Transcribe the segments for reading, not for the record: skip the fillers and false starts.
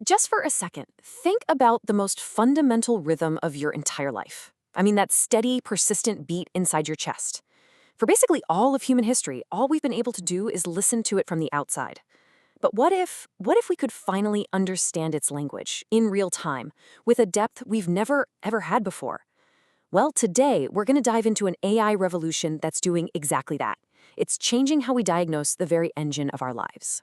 Just for a second, think about the most fundamental rhythm of your entire life. I mean, that steady, persistent beat inside your chest. For basically all of human history, all we've been able to do is listen to it from the outside. But what if we could finally understand its language in real time, with a depth we've never, ever had before? Well, today we're going to dive into an AI revolution that's doing exactly that. It's changing how we diagnose the very engine of our lives.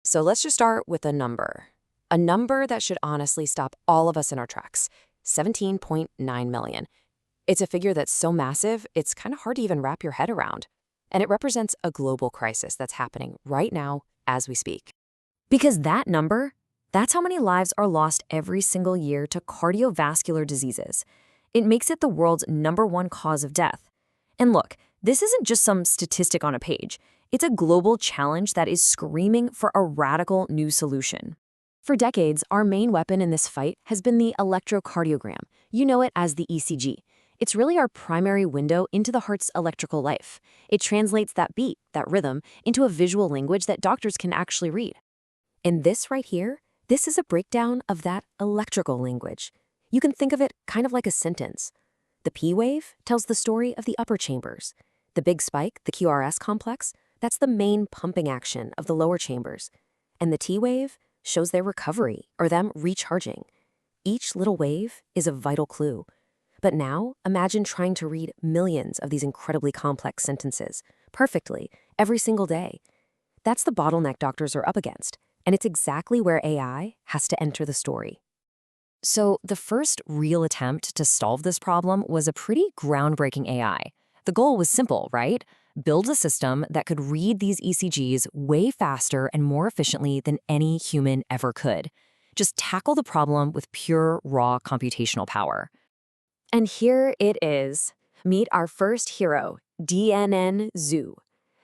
So let's just start with a number. A number that should honestly stop all of us in our tracks. 17.9 million. It's a figure that's so massive, it's kind of hard to even wrap your head around. And it represents a global crisis that's happening right now as we speak. Because that number, that's how many lives are lost every single year to cardiovascular diseases. It makes it the world's #1 cause of death. And look, this isn't just some statistic on a page. It's a global challenge that is screaming for a radical new solution. For decades, our main weapon in this fight has been the electrocardiogram. You know it as the ECG. It's really our primary window into the heart's electrical life. It translates that beat, that rhythm, into a visual language that doctors can actually read. And this right here, this is a breakdown of that electrical language. You can think of it kind of like a sentence. The P wave tells the story of the upper chambers. The big spike, the QRS complex, that's the main pumping action of the lower chambers. And the T wave shows their recovery or them recharging. Each little wave is a vital clue. But now, imagine trying to read millions of these incredibly complex sentences perfectly every single day. That's the bottleneck doctors are up against, and it's exactly where AI has to enter the story. So the first real attempt to solve this problem was a pretty groundbreaking AI. The goal was simple, right? Build a system that could read these ECGs way faster and more efficiently than any human ever could. Just tackle the problem with pure, raw computational power. And here it is. Meet our first hero, DNN-Zoo.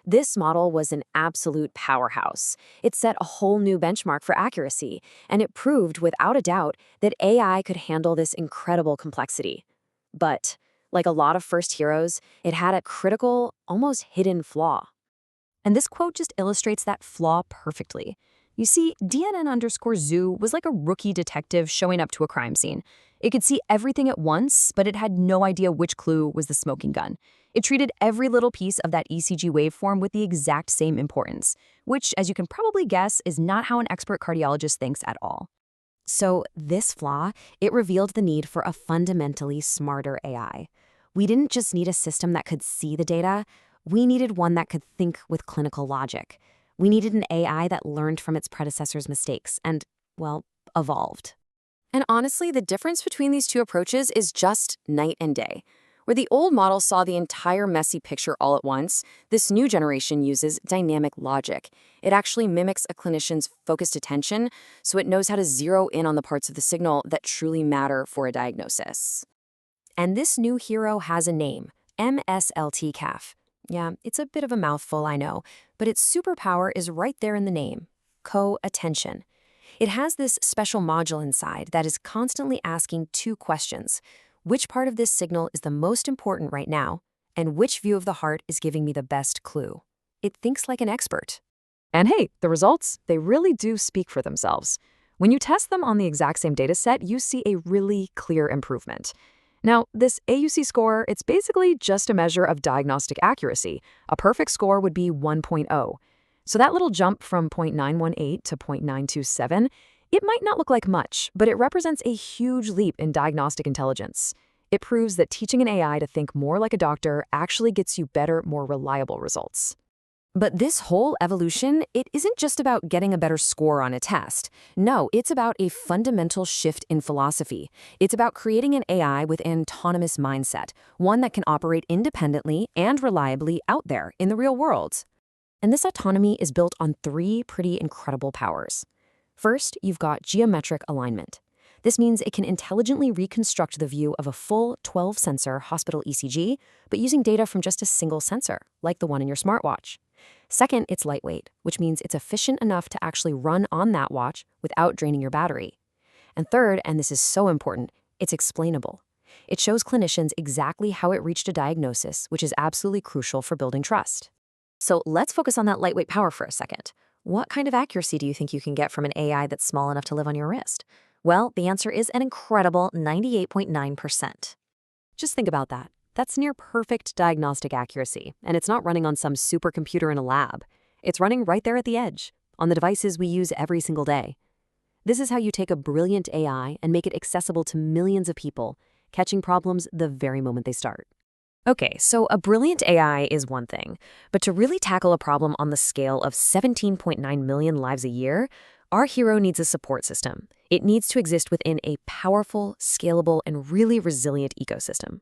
This model was an absolute powerhouse. It set a whole new benchmark for accuracy, and it proved without a doubt that AI could handle this incredible complexity. But, like a lot of first heroes, it had a critical, almost hidden flaw. And this quote just illustrates that flaw perfectly. You see, DNN_Zoo was like a rookie detective showing up to a crime scene. It could see everything at once, but it had no idea which clue was the smoking gun. It treated every little piece of that ECG waveform with the exact same importance, which, as you can probably guess, is not how an expert cardiologist thinks at all. So this flaw, it revealed the need for a fundamentally smarter AI. We didn't just need a system that could see the data, we needed one that could think with clinical logic. We needed an AI that learned from its predecessor's mistakes and, well, evolved. And honestly, the difference between these two approaches is just night and day. Where the old model saw the entire messy picture all at once, this new generation uses dynamic logic. It actually mimics a clinician's focused attention, so it knows how to zero in on the parts of the signal that truly matter for a diagnosis. And this new hero has a name, MSLT-CAF. Yeah, it's a bit of a mouthful, I know, but its superpower is right there in the name, co-attention. It has this special module inside that is constantly asking two questions. Which part of this signal is the most important right now, and which view of the heart is giving me the best clue? It thinks like an expert. And hey, the results, they really do speak for themselves. When you test them on the exact same data set, you see a really clear improvement. Now, this AUC score, it's basically just a measure of diagnostic accuracy. A perfect score would be 1.0. So that little jump from 0.918 to 0.927, it might not look like much, but it represents a huge leap in diagnostic intelligence. It proves that teaching an AI to think more like a doctor actually gets you better, more reliable results. But this whole evolution, it isn't just about getting a better score on a test. No, it's about a fundamental shift in philosophy. It's about creating an AI with an autonomous mindset, one that can operate independently and reliably out there in the real world. And this autonomy is built on three pretty incredible powers. First, you've got geometric alignment. This means it can intelligently reconstruct the view of a full 12-sensor hospital ECG, but using data from just a single sensor, like the one in your smartwatch. Second, it's lightweight, which means it's efficient enough to actually run on that watch without draining your battery. And third, and this is so important, it's explainable. It shows clinicians exactly how it reached a diagnosis, which is absolutely crucial for building trust. So let's focus on that lightweight power for a second. What kind of accuracy do you think you can get from an AI that's small enough to live on your wrist? Well, the answer is an incredible 98.9%. Just think about that. That's near perfect diagnostic accuracy, and it's not running on some supercomputer in a lab. It's running right there at the edge, on the devices we use every single day. This is how you take a brilliant AI and make it accessible to millions of people, catching problems the very moment they start. Okay, so a brilliant AI is one thing, but to really tackle a problem on the scale of 17.9 million lives a year, our hero needs a support system. It needs to exist within a powerful, scalable, and really resilient ecosystem.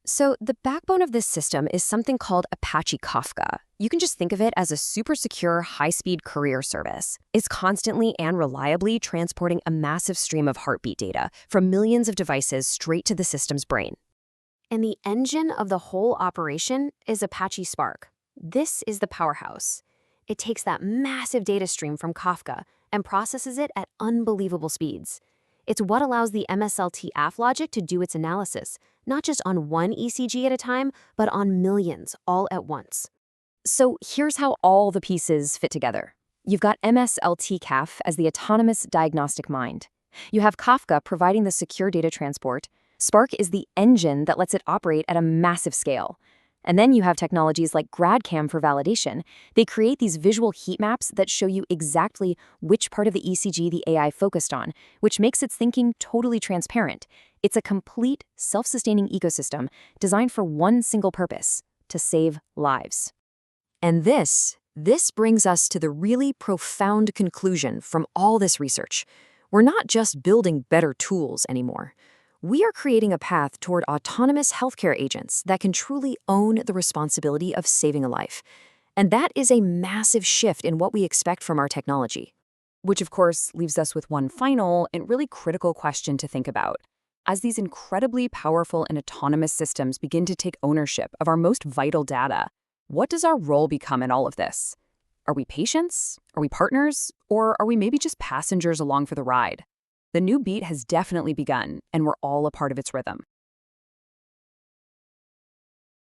So the backbone of this system is something called Apache Kafka. You can just think of it as a super secure, high-speed courier service. It's constantly and reliably transporting a massive stream of heartbeat data from millions of devices straight to the system's brain. And the engine of the whole operation is Apache Spark. This is the powerhouse. It takes that massive data stream from Kafka and processes it at unbelievable speeds. It's what allows the MSLT AF logic to do its analysis, not just on one ECG at a time, but on millions all at once. So here's how all the pieces fit together. You've got MSLT CAF as the autonomous diagnostic mind. You have Kafka providing the secure data transport. Spark is the engine that lets it operate at a massive scale. And then you have technologies like GradCam for validation. They create these visual heat maps that show you exactly which part of the ECG the AI focused on, which makes its thinking totally transparent. It's a complete, self-sustaining ecosystem designed for one single purpose: to save lives. And this brings us to the really profound conclusion from all this research. We're not just building better tools anymore. We are creating a path toward autonomous healthcare agents that can truly own the responsibility of saving a life. And that is a massive shift in what we expect from our technology. Which, of course, leaves us with one final and really critical question to think about. As these incredibly powerful and autonomous systems begin to take ownership of our most vital data, what does our role become in all of this? Are we patients? Are we partners? Or are we maybe just passengers along for the ride? The new beat has definitely begun, and we're all a part of its rhythm.